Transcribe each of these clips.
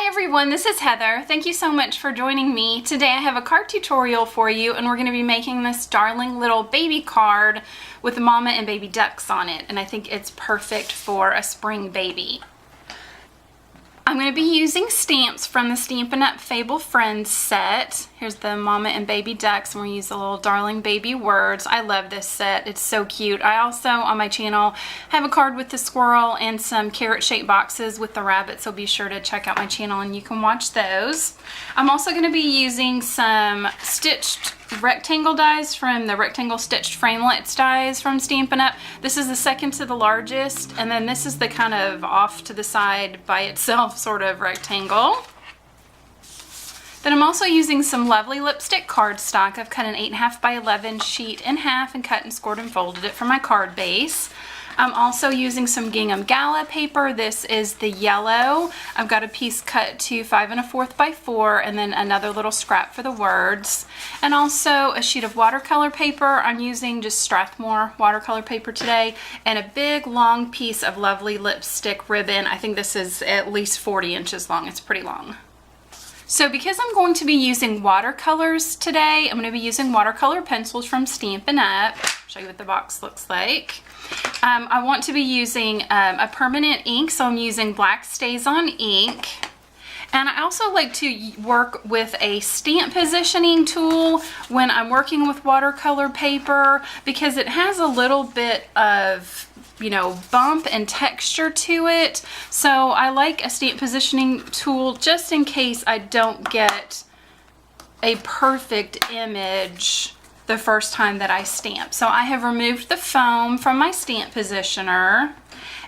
Hi everyone, this is Heather. Thank you so much for joining me. Today I have a card tutorial for you and we're going to be making this darling little baby card with mama and baby ducks on it, and I think it's perfect for a spring baby. I'm going to be using stamps from the Stampin Up Fable Friends set. Here's the mama and baby ducks, and we're going to use the little darling baby words. I love this set. It's so cute. I also, on my channel, have a card with the squirrel and some carrot-shaped boxes with the rabbit, so be sure to check out my channel and you can watch those. I'm also going to be using some stitched rectangle dies from the rectangle stitched framelits dies from Stampin' Up. This is the second to the largest, and then this is the kind of off to the side by itself sort of rectangle. Then I'm also using some lovely lipstick cardstock. I've cut an 8.5 by 11 sheet in half and cut and scored and folded it for my card base. I'm also using some Gingham Gala paper. This is the yellow. I've got a piece cut to 5 1/4 by 4 and then another little scrap for the words. And also a sheet of watercolor paper. I'm using just Strathmore watercolor paper today, and a big long piece of lovely lipstick ribbon. I think this is at least 40 inches long. It's pretty long. So because I'm going to be using watercolors today, I'm going to be using watercolor pencils from Stampin' Up. I'll show you what the box looks like. I want to be using a permanent ink, so I'm using Black Stays-On ink. And I also like to work with a stamp positioning tool when I'm working with watercolor paper, because it has a little bit of, you know, bump and texture to it. So I like a stamp positioning tool just in case I don't get a perfect image the first time that I stamp. So I have removed the foam from my stamp positioner,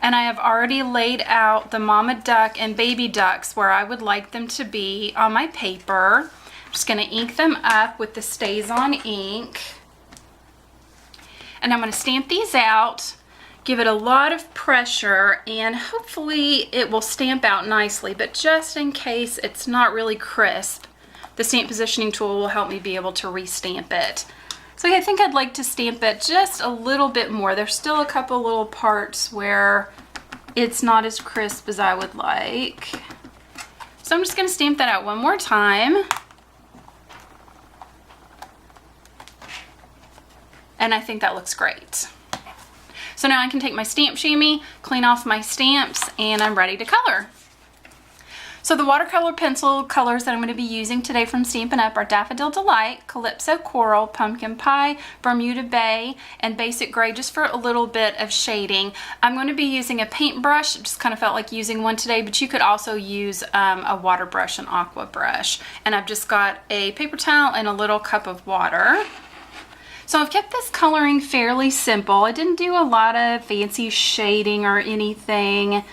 and I have already laid out the mama duck and baby ducks where I would like them to be on my paper. I'm just going to ink them up with the Stays-On ink, and I'm going to stamp these out, give it a lot of pressure, and hopefully it will stamp out nicely. But just in case it's not really crisp, the stamp positioning tool will help me be able to restamp it. So I think I'd like to stamp it just a little bit more. There's still a couple little parts where it's not as crisp as I would like. So I'm just going to stamp that out one more time. And I think that looks great. So now I can take my stamp chamois, clean off my stamps, and I'm ready to color. So the watercolor pencil colors that I'm going to be using today from Stampin' Up are Daffodil Delight, Calypso Coral, Pumpkin Pie, Bermuda Bay, and Basic Gray, just for a little bit of shading. I'm going to be using a paintbrush. Just kind of felt like using one today, but you could also use a water brush, an aqua brush. And I've just got a paper towel and a little cup of water. So I've kept this coloring fairly simple. I didn't do a lot of fancy shading or anything.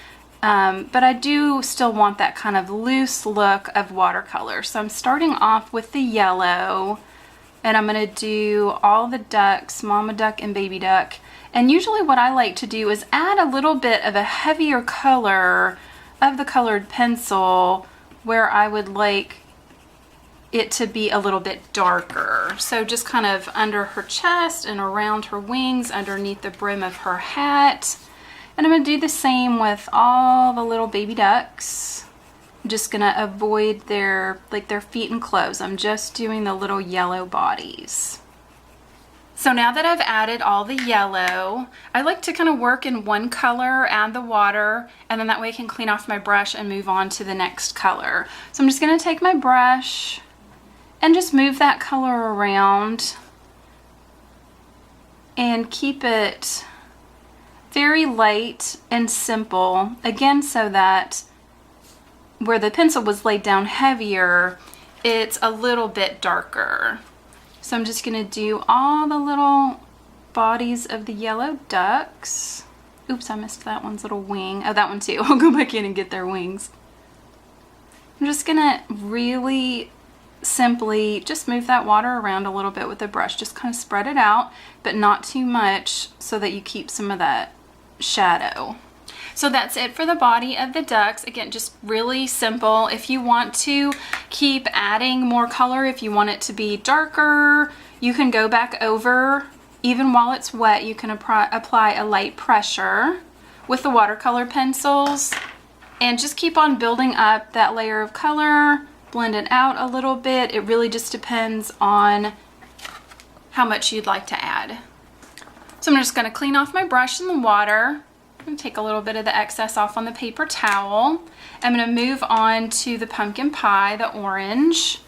But I do still want that kind of loose look of watercolor. So I'm starting off with the yellow, and I'm going to do all the ducks, mama duck and baby duck. And usually what I like to do is add a little bit of a heavier color of the colored pencil where I would like it to be a little bit darker. So just kind of under her chest and around her wings, underneath the brim of her hat. And I'm going to do the same with all the little baby ducks. I'm just going to avoid their feet and clothes. I'm just doing the little yellow bodies. So now that I've added all the yellow, I like to kind of work in one color, add the water, and then that way I can clean off my brush and move on to the next color. So I'm just going to take my brush and just move that color around and keep it very light and simple, again, so that where the pencil was laid down heavier, it's a little bit darker. So I'm just going to do all the little bodies of the yellow ducks. Oops, I missed that one's little wing. Oh, that one too. I'll go back in and get their wings. I'm just going to really simply just move that water around a little bit with the brush. Just kind of spread it out, but not too much, so that you keep some of that shadow. So that's it for the body of the ducks. Again, just really simple. If you want to keep adding more color, if you want it to be darker, you can go back over. Even while it's wet, you can apply a light pressure with the watercolor pencils and just keep on building up that layer of color, blend it out a little bit. It really just depends on how much you'd like to add. So I'm just going to clean off my brush in the water. I'm going to take a little bit of the excess off on the paper towel. I'm going to move on to the pumpkin pie, the orange.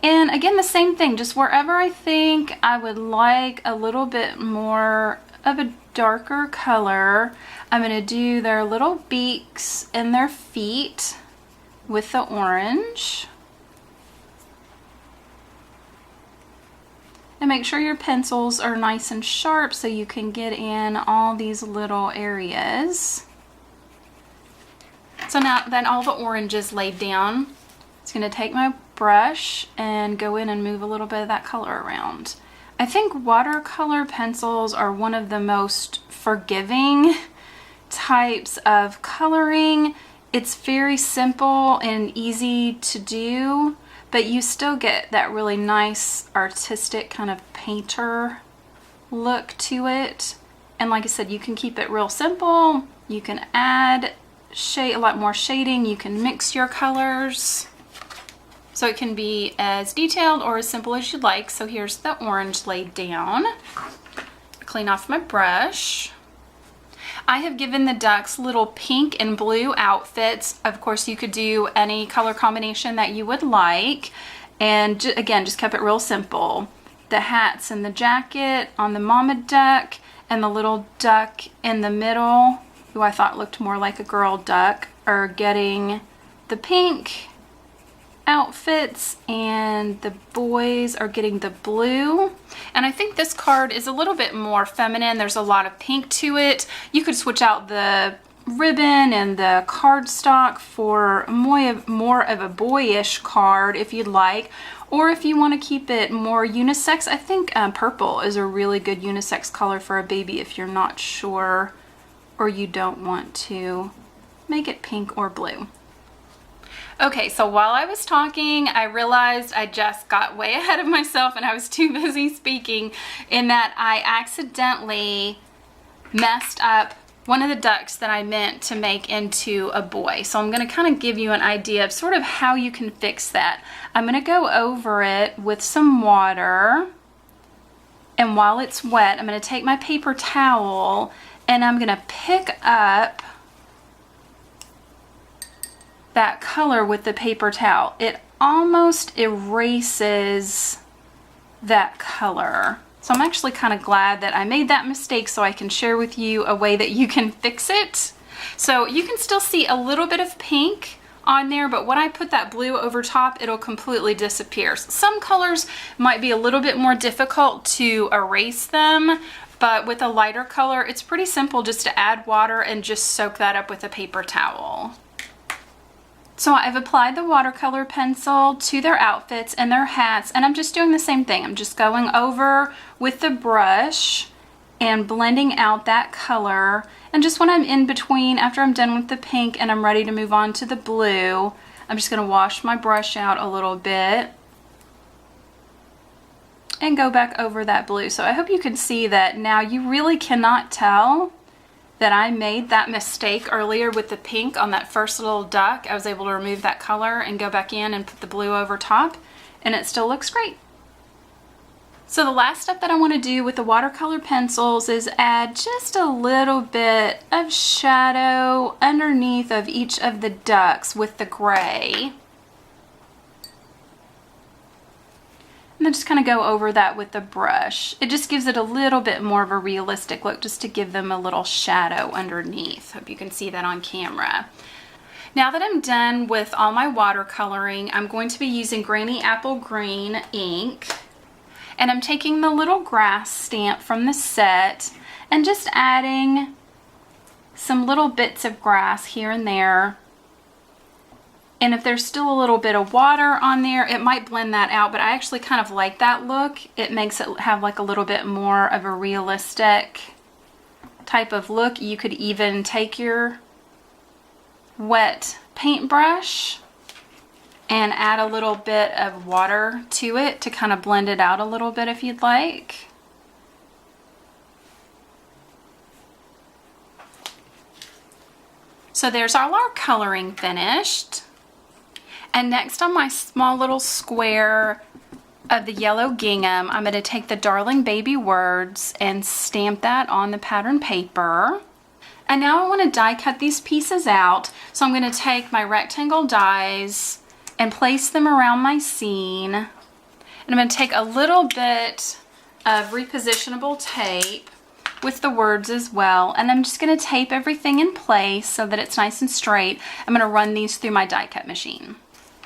And again, the same thing, just wherever I think I would like a little bit more of a darker color, I'm going to do their little beaks and their feet with the orange. And make sure your pencils are nice and sharp so you can get in all these little areas. So now that all the orange is laid down, I'm going to take my brush and go in and move a little bit of that color around. I think watercolor pencils are one of the most forgiving types of coloring. It's very simple and easy to do, but you still get that really nice artistic kind of painter look to it. And like I said, you can keep it real simple. You can add a lot more shading. You can mix your colors. So it can be as detailed or as simple as you'd like. So here's the orange laid down. Clean off my brush. I have given the ducks little pink and blue outfits. Of course, you could do any color combination that you would like. And again, just kept it real simple. The hats and the jacket on the mama duck, and the little duck in the middle, who I thought looked more like a girl duck, are getting the pink outfits, and the boys are getting the blue. And I think this card is a little bit more feminine. There's a lot of pink to it. You could switch out the ribbon and the cardstock for more of a boyish card if you'd like, or if you want to keep it more unisex. I think purple is a really good unisex color for a baby if you're not sure or you don't want to make it pink or blue. Okay, so while I was talking, I realized I just got way ahead of myself and I was too busy speaking, in that I accidentally messed up one of the ducks that I meant to make into a boy. So I'm going to kind of give you an idea of sort of how you can fix that. I'm going to go over it with some water, and while it's wet, I'm going to take my paper towel and I'm going to pick up that color with the paper towel. It almost erases that color. So I'm actually kind of glad that I made that mistake, so I can share with you a way that you can fix it. So you can still see a little bit of pink on there, but when I put that blue over top, it'll completely disappear. Some colors might be a little bit more difficult to erase them, but with a lighter color, it's pretty simple just to add water and just soak that up with a paper towel. So I've applied the watercolor pencil to their outfits and their hats, and I'm just doing the same thing. I'm just going over with the brush and blending out that color. And just when I'm in between, after I'm done with the pink and I'm ready to move on to the blue, I'm just going to wash my brush out a little bit and go back over that blue. So I hope you can see that now you really cannot tell that I made that mistake earlier with the pink on that first little duck. I was able to remove that color and go back in and put the blue over top, and it still looks great. So the last step that I want to do with the watercolor pencils is add just a little bit of shadow underneath of each of the ducks with the gray. And then just kind of go over that with the brush. It just gives it a little bit more of a realistic look, just to give them a little shadow underneath. Hope you can see that on camera. Now that I'm done with all my watercoloring, I'm going to be using Granny Apple Green ink. And I'm taking the little grass stamp from the set and just adding some little bits of grass here and there. And if there's still a little bit of water on there, it might blend that out, but I actually kind of like that look. It makes it have like a little bit more of a realistic type of look. You could even take your wet paintbrush and add a little bit of water to it to kind of blend it out a little bit if you'd like. So there's all our coloring finished. And next on my small little square of the yellow gingham, I'm going to take the Darling Baby words and stamp that on the pattern paper. And now I want to die cut these pieces out. So I'm going to take my rectangle dies and place them around my scene. And I'm going to take a little bit of repositionable tape with the words as well. And I'm just going to tape everything in place so that it's nice and straight. I'm going to run these through my die cut machine.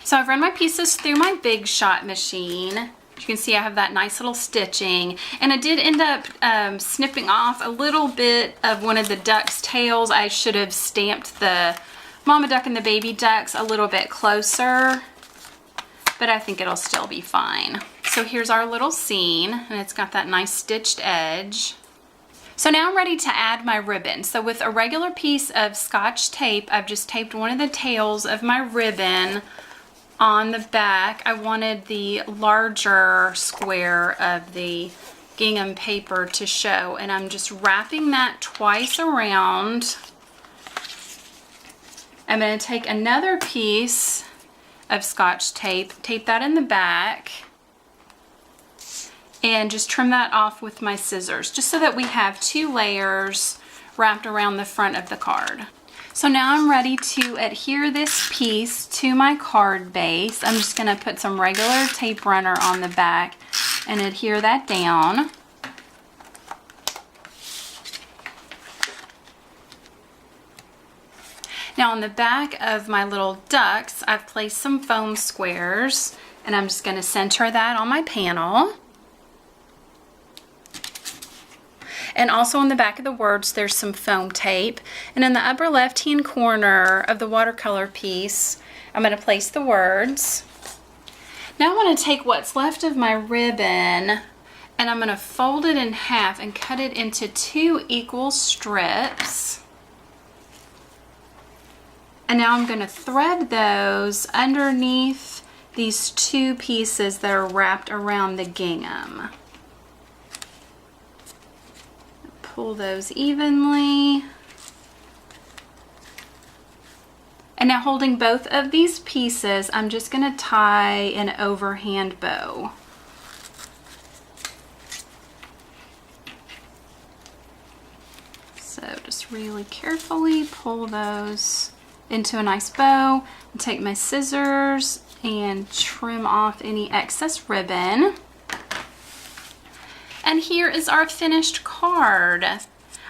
So I've run my pieces through my Big Shot machine. You can see I have that nice little stitching, and I did end up snipping off a little bit of one of the duck's tails. I should have stamped the mama duck and the baby ducks a little bit closer, but I think it'll still be fine. So here's our little scene, and it's got that nice stitched edge. So now I'm ready to add my ribbon. So with a regular piece of Scotch tape, I've just taped one of the tails of my ribbon on the back. I wanted the larger square of the gingham paper to show, and I'm just wrapping that twice around. I'm going to take another piece of Scotch tape, tape that in the back, and just trim that off with my scissors, just so that we have 2 layers wrapped around the front of the card. So now I'm ready to adhere this piece to my card base. I'm just going to put some regular tape runner on the back and adhere that down. Now on the back of my little ducks, I've placed some foam squares, and I'm just going to center that on my panel. And also on the back of the words, there's some foam tape. And in the upper left-hand corner of the watercolor piece, I'm going to place the words. Now I want to take what's left of my ribbon, and I'm going to fold it in half and cut it into 2 equal strips. And now I'm going to thread those underneath these 2 pieces that are wrapped around the gingham. Pull those evenly. And now holding both of these pieces, I'm just going to tie an overhand bow. So just really carefully pull those into a nice bow. And take my scissors and trim off any excess ribbon. And here is our finished card.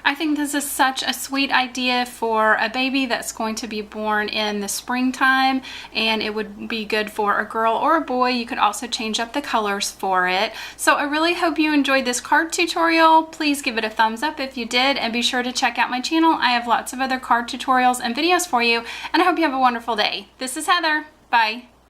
I think this is such a sweet idea for a baby that's going to be born in the springtime, and it would be good for a girl or a boy. You could also change up the colors for it. So I really hope you enjoyed this card tutorial. Please give it a thumbs up if you did, and be sure to check out my channel. I have lots of other card tutorials and videos for you, and I hope you have a wonderful day. This is Heather. Bye.